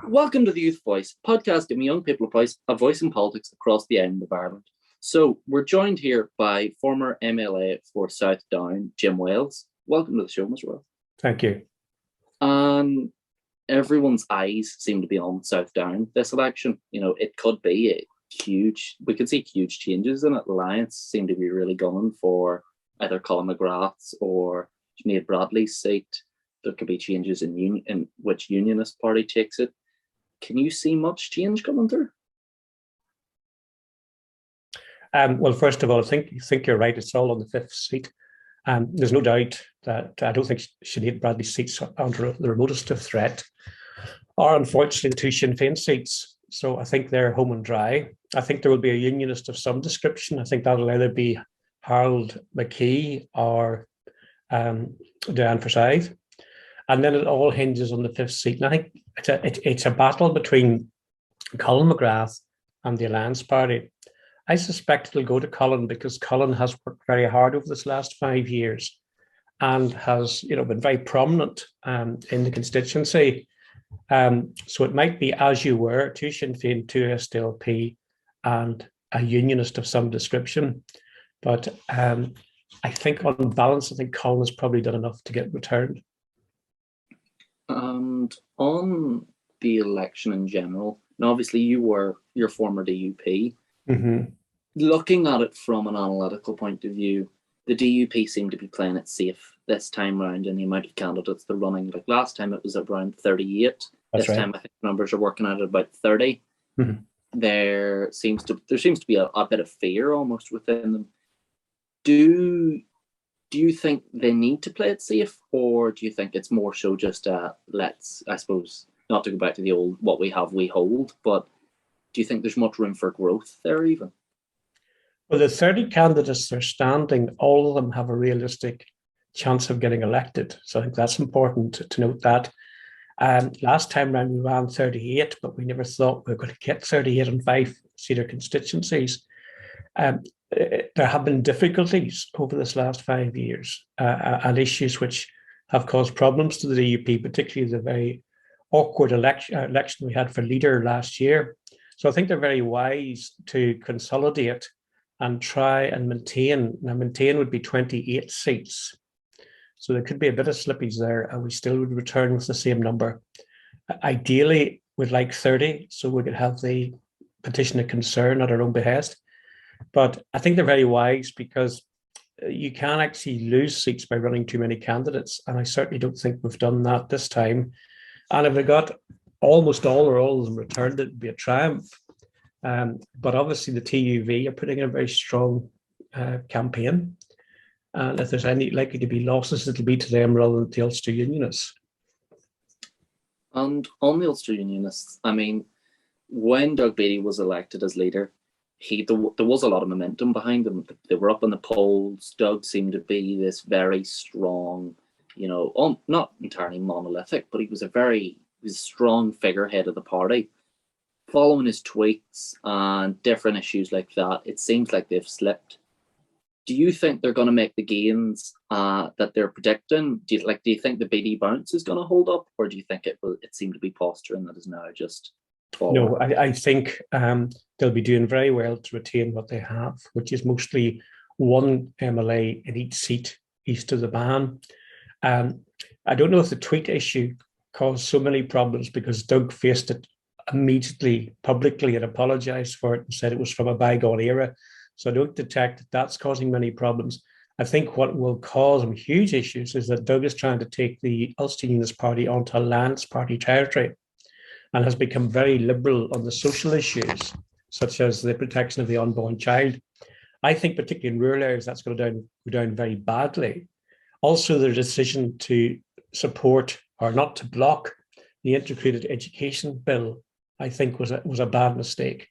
Welcome to the Youth Voice, podcast giving young people a voice in politics across the island of Ireland. So we're joined here by former MLA for South Down, Jim Wales. Welcome to the show, Mr. Wales. Thank you. Everyone's eyes seem to be on South Down this election. You know, it could be we could see huge changes in it. Alliance seem to be really gunning for either Colin McGrath's or Sinead Bradley's seat. There could be changes in which unionist party takes it. Can you see much change coming through? Well, first of all, I think you're right. It's all on the fifth seat. There's no doubt that I don't think Sinead Bradley's seats are under the remotest of threat, or unfortunately the two Sinn Féin seats. So I think they're home and dry. I think there will be a unionist of some description. I think that'll either be Harold McKee or Diane Forsyth. And then it all hinges on the fifth seat. And I think it's a battle between Colin McGrath and the Alliance Party. I suspect it'll go to Colin because Colin has worked very hard over this last 5 years and has, been very prominent in the constituency. So it might be, as you were, two Sinn Féin, two SDLP, and a unionist of some description. But I think on balance, I think Colin has probably done enough to get returned. And on the election in general, and obviously you're former DUP. Mm-hmm. Looking at it from an analytical point of view, the DUP seem to be playing it safe this time round in the amount of candidates they're running. Like last time it was around 38. That's this right. time I think numbers are working at about 30. Mm-hmm. There seems to be a bit of fear almost within them. Do you think they need to play it safe, or do you think it's more so just let's, I suppose, not to go back to the old what we have, we hold, but do you think there's much room for growth there even? Well, the 30 candidates that are standing, all of them have a realistic chance of getting elected. So I think that's important to note that. Last time round we ran 38, but we never thought we were going to get 38 in 5-seater constituencies. There have been difficulties over this last 5 years and issues which have caused problems to the DUP, particularly the very awkward election we had for leader last year. So I think they're very wise to consolidate and try and maintain. Now, maintain would be 28 seats. So there could be a bit of slippage there, and we still would return with the same number. Ideally, we'd like 30, so we could have the petition of concern at our own behest. But I think they're very wise because you can actually lose seats by running too many candidates. And I certainly don't think we've done that this time. And if we got almost all or all of them returned, it would be a triumph. But obviously the TUV are putting in a very strong campaign. And if there's any likely to be losses, it'll be to them rather than the Ulster Unionists. And on the Ulster Unionists, I mean, when Doug Beattie was elected as leader, there was a lot of momentum behind them. They were up in the polls. Doug seemed to be this very strong, not entirely monolithic, but he was a strong figurehead of the party. Following his tweets and different issues like that, it seems like they've slipped. Do you think they're going to make the gains that they're predicting? Do you think the Beattie bounce is going to hold up, or do you think it seemed to be posturing that is now just forward? No, I think they'll be doing very well to retain what they have, which is mostly one MLA in each seat east of the Bann. I don't know if the tweet issue caused so many problems because Doug faced it immediately publicly and apologised for it and said it was from a bygone era. So I don't detect that that's causing many problems. I think what will cause him huge issues is that Doug is trying to take the Ulster Unionist Party onto Alliance Party territory and has become very liberal on the social issues, such as the protection of the unborn child. I think particularly in rural areas, that's going to go down very badly. Also, the decision to support or not to block the integrated education bill, I think was a bad mistake.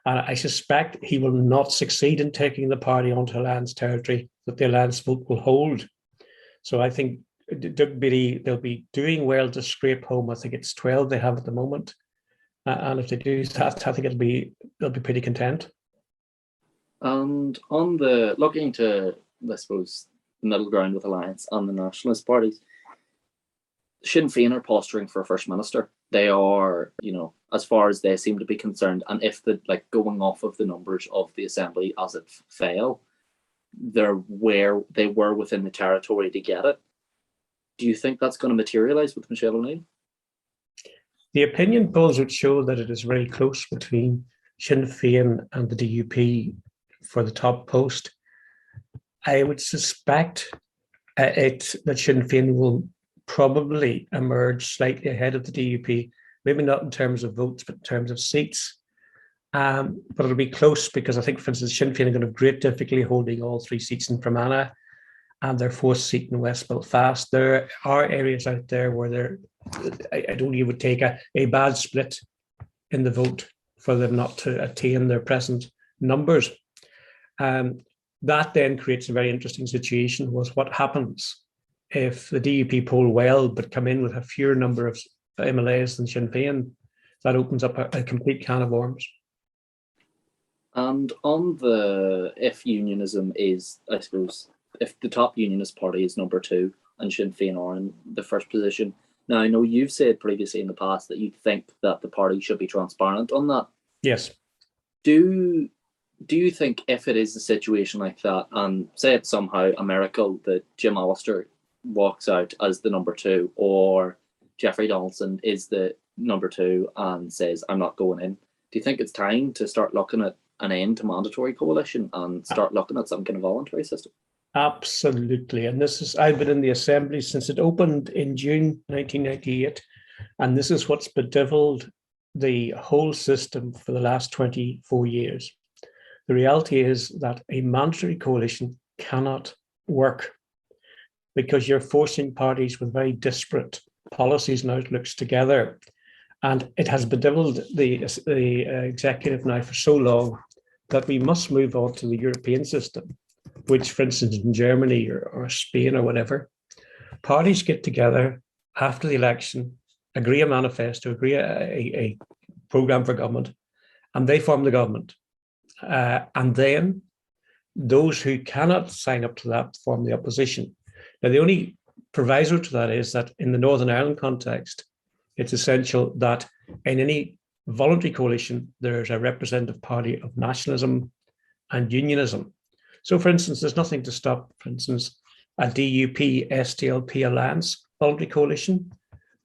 And I suspect he will not succeed in taking the party onto Alliance territory that the Alliance vote will hold. So I think Doug Beattie, they'll be doing well to scrape home. I think it's 12 they have at the moment. And if they do that, I think they'll be pretty content. And on the looking to, I suppose, the middle ground with Alliance and the nationalist parties, Sinn Féin are posturing for a First Minister. they are, as far as they seem to be concerned, and if the going off of the numbers of the assembly as it fell, they're where they were within the territory to get it. Do you think that's going to materialise with Michelle O'Neill? The opinion polls would show that it is very close between Sinn Féin and the DUP for the top post. I would suspect that Sinn Féin will probably emerge slightly ahead of the DUP, maybe not in terms of votes, but in terms of seats. But it'll be close because I think, for instance, Sinn Féin are going to have great difficulty holding all 3 seats in Fermanagh and their 4th seat in West Belfast. There are areas out there where I don't think it would take a bad split in the vote for them not to attain their present numbers. That then creates a very interesting situation was what happens if the DUP poll well but come in with a fewer number of MLAs than Sinn Féin. That opens up a complete can of worms. And on if unionism is, I suppose, if the top unionist party is number 2 and Sinn Féin are in the first position. Now, I know you've said previously in the past that you think that the party should be transparent on that. Yes. Do you think if it is a situation like that, and say it's somehow a miracle that Jim Allister walks out as the number 2, or Jeffrey Donaldson is the number 2 and says, I'm not going in, do you think it's time to start looking at an end to mandatory coalition and start looking at some kind of voluntary system? Absolutely. And I've been in the Assembly since it opened in June 1998. And this is what's bedeviled the whole system for the last 24 years. The reality is that a mandatory coalition cannot work because you're forcing parties with very disparate policies and outlooks together. And it has bedeviled the executive now for so long that we must move on to the European system, which, for instance, in Germany or Spain or whatever, parties get together after the election, agree a manifesto, agree a programme for government, and they form the government. And then those who cannot sign up to that form the opposition. Now, the only proviso to that is that in the Northern Ireland context, it's essential that in any voluntary coalition, there's a representative party of nationalism and unionism. So, for instance, there's nothing to stop, for instance, a DUP SDLP alliance voluntary coalition.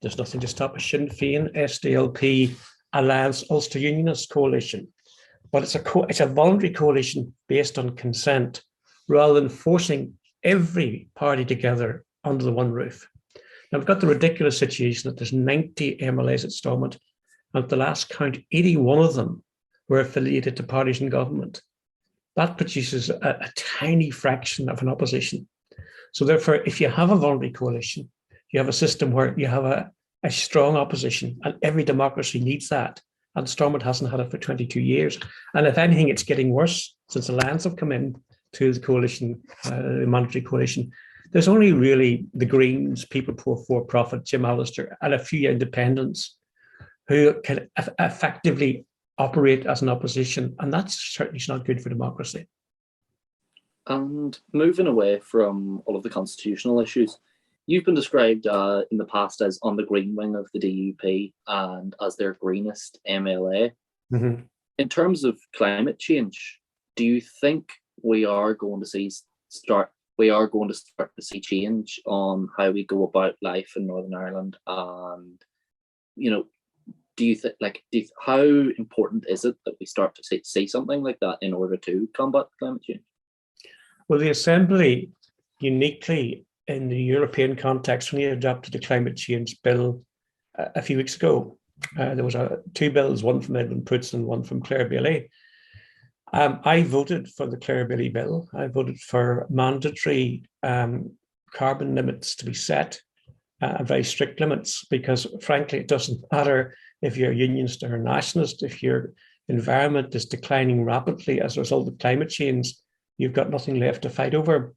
There's nothing to stop a Sinn Féin SDLP alliance Ulster Unionist coalition. But it's a voluntary coalition based on consent rather than forcing every party together under the one roof. Now, we've got the ridiculous situation that there's 90 MLAs at Stormont, and at the last count, 81 of them were affiliated to parties in government. That produces a tiny fraction of an opposition. So therefore, if you have a voluntary coalition, you have a system where you have a strong opposition, and every democracy needs that. And Stormont hasn't had it for 22 years. And if anything, it's getting worse since Alliance have come in to the coalition, the mandatory coalition. There's only really the Greens, People for Profit, Jim Allister, and a few independents who can effectively operate as an opposition. And that's certainly not good for democracy. And moving away from all of the constitutional issues, you've been described in the past as on the green wing of the DUP and as their greenest MLA. Mm-hmm. In terms of climate change, do you think we are going to start to see change on how we go about life in Northern Ireland? And do you think how important is it that we start to see something like that in order to combat climate change? Well, the Assembly uniquely in the European context, when you adopted the climate change bill a few weeks ago, there was two bills, one from Edmund Poots and one from Claire Bailey. I voted for the Claire Bailey bill. I voted for mandatory carbon limits to be set, very strict limits, because frankly, it doesn't matter if you're a unionist or a nationalist. If your environment is declining rapidly as a result of climate change, you've got nothing left to fight over.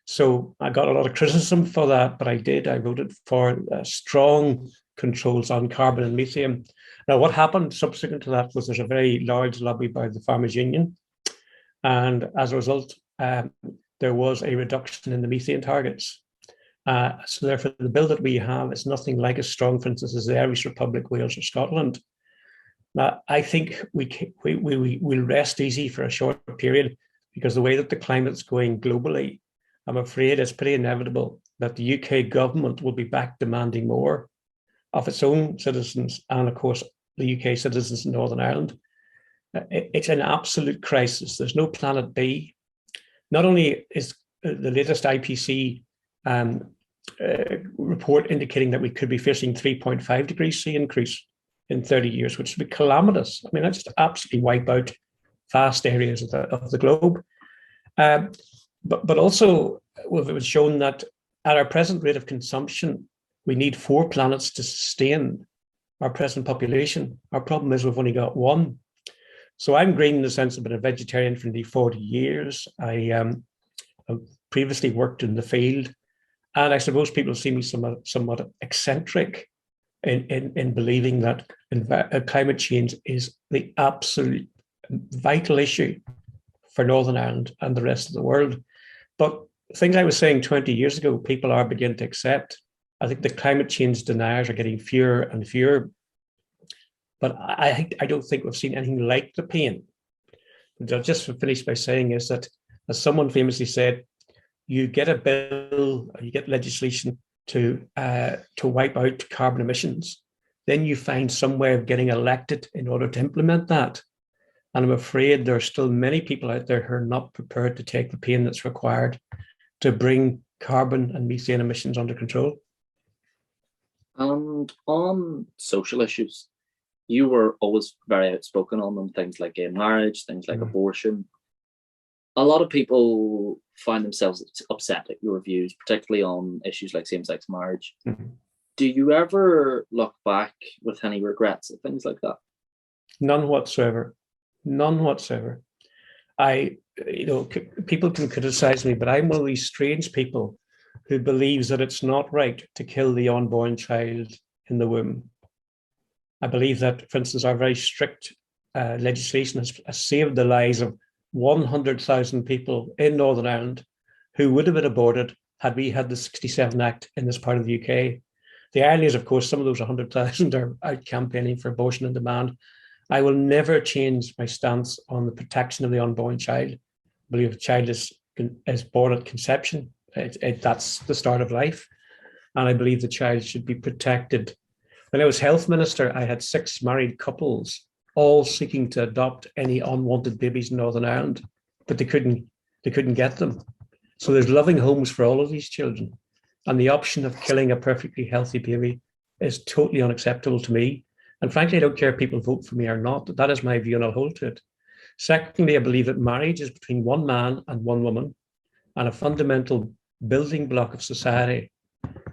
So I got a lot of criticism for that, but I did. I voted for strong controls on carbon and methane. Now, what happened subsequent to that was there's a very large lobby by the Farmers Union. And as a result, there was a reduction in the methane targets. So therefore, the bill that we have is nothing like as strong, for instance, as the Irish Republic, Wales, or Scotland. Now, I think we'll rest easy for a short period, because the way that the climate's going globally, I'm afraid it's pretty inevitable that the UK government will be back demanding more of its own citizens and, of course, the UK citizens in Northern Ireland. It's an absolute crisis. There's no planet B. Not only is the latest IPC report indicating that we could be facing 3.5 degrees C increase in 30 years, which would be calamitous. I mean, that's just absolutely wipe out vast areas of the globe. But also, it was shown that at our present rate of consumption, we need 4 planets to sustain our present population. Our problem is we've only got 1. So I'm green in the sense I've been a vegetarian for nearly 40 years. I previously worked in the field, and I suppose people see me somewhat eccentric in believing that climate change is the absolute vital issue for Northern Ireland and the rest of the world. But things I was saying 20 years ago, people are beginning to accept. I think the climate change deniers are getting fewer and fewer. But I don't think we've seen anything like the pain. I'll just finish by saying is that, as someone famously said, you get a bill, or you get legislation to wipe out carbon emissions, then you find some way of getting elected in order to implement that. And I'm afraid there are still many people out there who are not prepared to take the pain that's required to bring carbon and methane emissions under control. And on social issues, you were always very outspoken on them, things like gay marriage, things like abortion. A lot of people find themselves upset at your views, particularly on issues like same-sex marriage. Do you ever look back with any regrets at things like that? None whatsoever. None whatsoever. People can criticize me, but I'm one of these strange people who believes that it's not right to kill the unborn child in the womb. I believe that, for instance, our very strict legislation has saved the lives of 100,000 people in Northern Ireland who would have been aborted had we had the 67 Act in this part of the UK. The irony is, of course, some of those 100,000 are out campaigning for abortion on demand. I will never change my stance on the protection of the unborn child. I believe a child is born at conception. That's the start of life. And I believe the child should be protected. When I was health minister, I had 6 married couples, all seeking to adopt any unwanted babies in Northern Ireland, but they couldn't get them. So there's loving homes for all of these children. And the option of killing a perfectly healthy baby is totally unacceptable to me. And frankly, I don't care if people vote for me or not. That is my view, and I'll hold to it. Secondly, I believe that marriage is between one man and one woman, and a fundamental building block of society.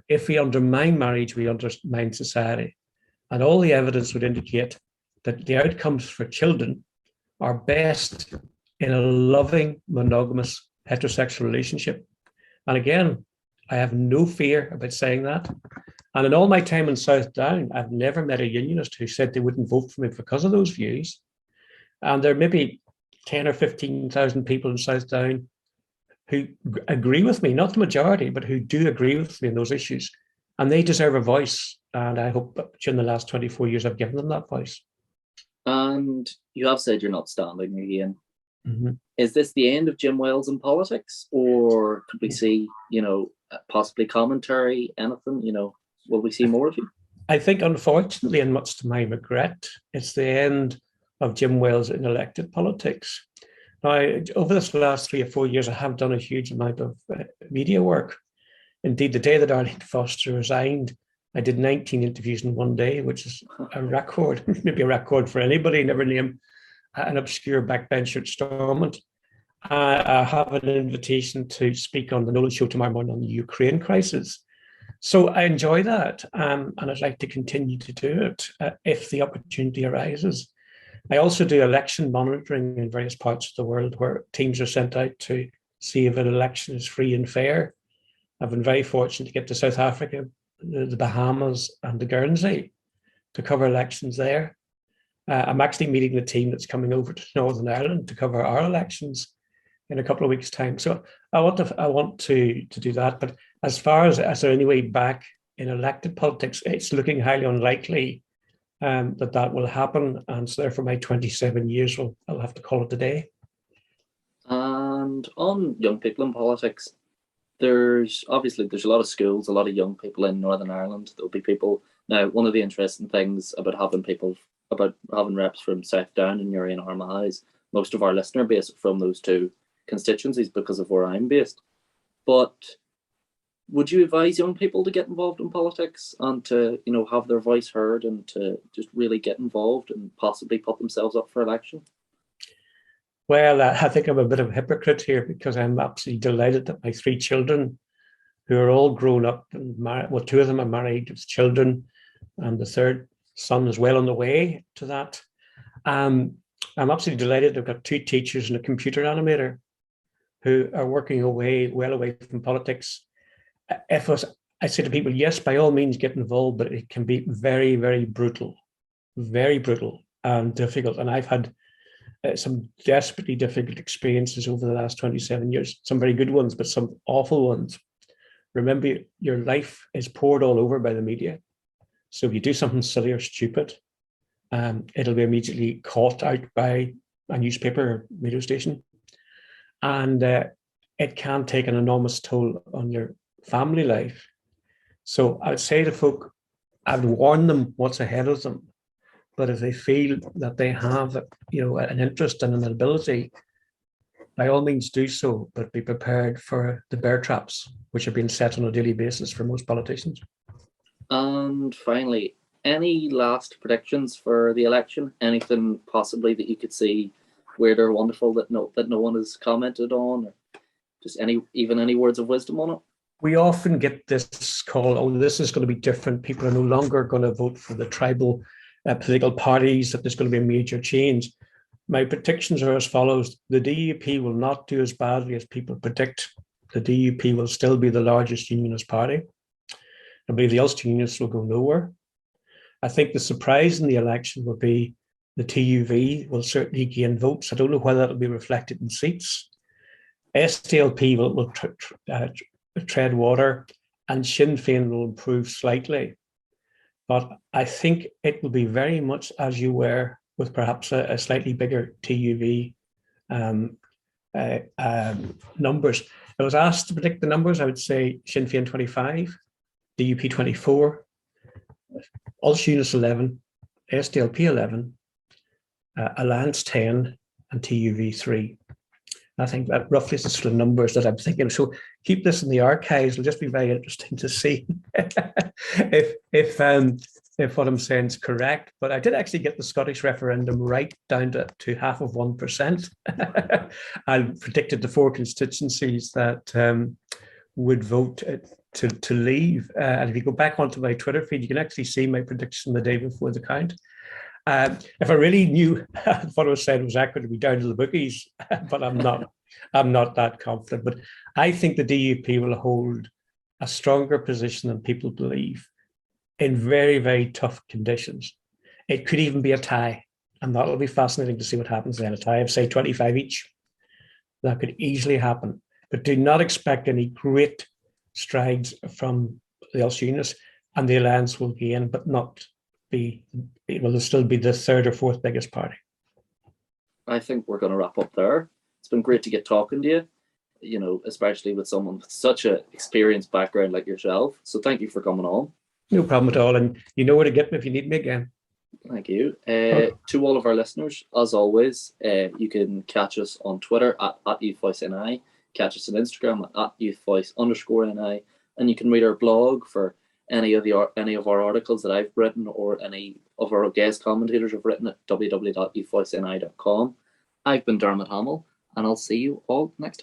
If we undermine marriage, we undermine society. And all the evidence would indicate that the outcomes for children are best in a loving, monogamous, heterosexual relationship. And again, I have no fear about saying that. And in all my time in South Down, I've never met a unionist who said they wouldn't vote for me because of those views. And there may be 10 or 15,000 people in South Down who agree with me, not the majority, but who do agree with me on those issues. And they deserve a voice. And I hope during the last 24 years, I've given them that voice. And you have said you're not standing again. Is this the end of Jim Wells in politics? Or could we see, possibly commentary, anything, will we see more of you? I think, unfortunately, and much to my regret, it's the end of Jim Wells in elected politics. Now, over this last 3 or 4 years, I have done a huge amount of media work. Indeed, the day that Arlene Foster resigned, I did 19 interviews in one day, which is a record, maybe a record for anybody, never name an obscure backbencher at Stormont. I have an invitation to speak on the Nolan Show tomorrow morning on the Ukraine crisis. So I enjoy that, and I'd like to continue to do it if the opportunity arises. I also do election monitoring in various parts of the world where teams are sent out to see if an election is free and fair. I've been very fortunate to get to South Africa, the Bahamas, and the Guernsey to cover elections there. I'm actually meeting the team that's coming over to Northern Ireland to cover our elections in a couple of weeks' time. So I want to do that, but As far as there any way back in elected politics, it's looking highly unlikely that will happen. And so therefore my 27 years, I'll have to call it a day. And on young people in politics, there's a lot of schools, a lot of young people in Northern Ireland. There'll be people now. One of the interesting things about having reps from South Down and Uri and Armagh is most of our listener base are from those two constituencies because of where I'm based. But would you advise young people to get involved in politics and to, have their voice heard and to just really get involved and possibly put themselves up for election? Well, I think I'm a bit of a hypocrite here because I'm absolutely delighted that my three children, who are all grown up and married, well, two of them are married with children, and the third son is well on the way to that. I'm absolutely delighted. I've got two teachers and a computer animator who are working well away from politics. I say to people, yes, by all means, get involved, but it can be very, very brutal and difficult. And I've had some desperately difficult experiences over the last 27 years, some very good ones, but some awful ones. Remember, your life is poured all over by the media. So if you do something silly or stupid, it'll be immediately caught out by a newspaper or radio station. And it can take an enormous toll on your family life. So I would say to folk, I'd warn them what's ahead of them. But if they feel that they have, an interest and an ability, by all means do so, but be prepared for the bear traps, which are being set on a daily basis for most politicians. And finally, any last predictions for the election? Anything possibly that you could see where they're wonderful that no one has commented on, or just any words of wisdom on it? We often get this call, oh, this is going to be different. People are no longer going to vote for the tribal political parties, that there's going to be a major change. My predictions are as follows. The DUP will not do as badly as people predict. The DUP will still be the largest unionist party. I believe the Ulster Unionists will go nowhere. I think the surprise in the election will be the TUV will certainly gain votes. I don't know whether that will be reflected in seats. SDLP will tread water, and Sinn Féin will improve slightly. But I think it will be very much as you were, with perhaps a slightly bigger TUV numbers. I was asked to predict the numbers. I would say Sinn Féin 25, DUP 24, Ulster Unionists 11, SDLP 11, Alliance 10, and TUV 3. I think that roughly is the sort of numbers that I'm thinking. So keep this in the archives. It'll just be very interesting to see if what I'm saying is correct. But I did actually get the Scottish referendum right down to 0.5%. I predicted the 4 constituencies that would vote to leave. And if you go back onto my Twitter feed, you can actually see my prediction the day before the count. If I really knew what I was saying was accurate, it'd be down to the bookies, but I'm not that confident. But I think the DUP will hold a stronger position than people believe in very, very tough conditions. It could even be a tie, and that'll be fascinating to see what happens then. A tie of, say, 25 each. That could easily happen. But do not expect any great strides from the Ulster Unionists, and the Alliance will gain, but not be, it will still be the third or fourth biggest party. I think we're going to wrap up there. It's been great to get talking to you, especially with someone with such an experienced background like yourself. So thank you for coming on. No problem at all. And you know where to get me if you need me again. Thank you. To all of our listeners, as always, you can catch us on Twitter at YouthVoiceNI, catch us on Instagram at YouthVoice_NI, and you can read our blog for any of our articles that I've written or any of our guest commentators have written at www.youthvoiceni.com. I've been Dermot Hamill, and I'll see you all next time.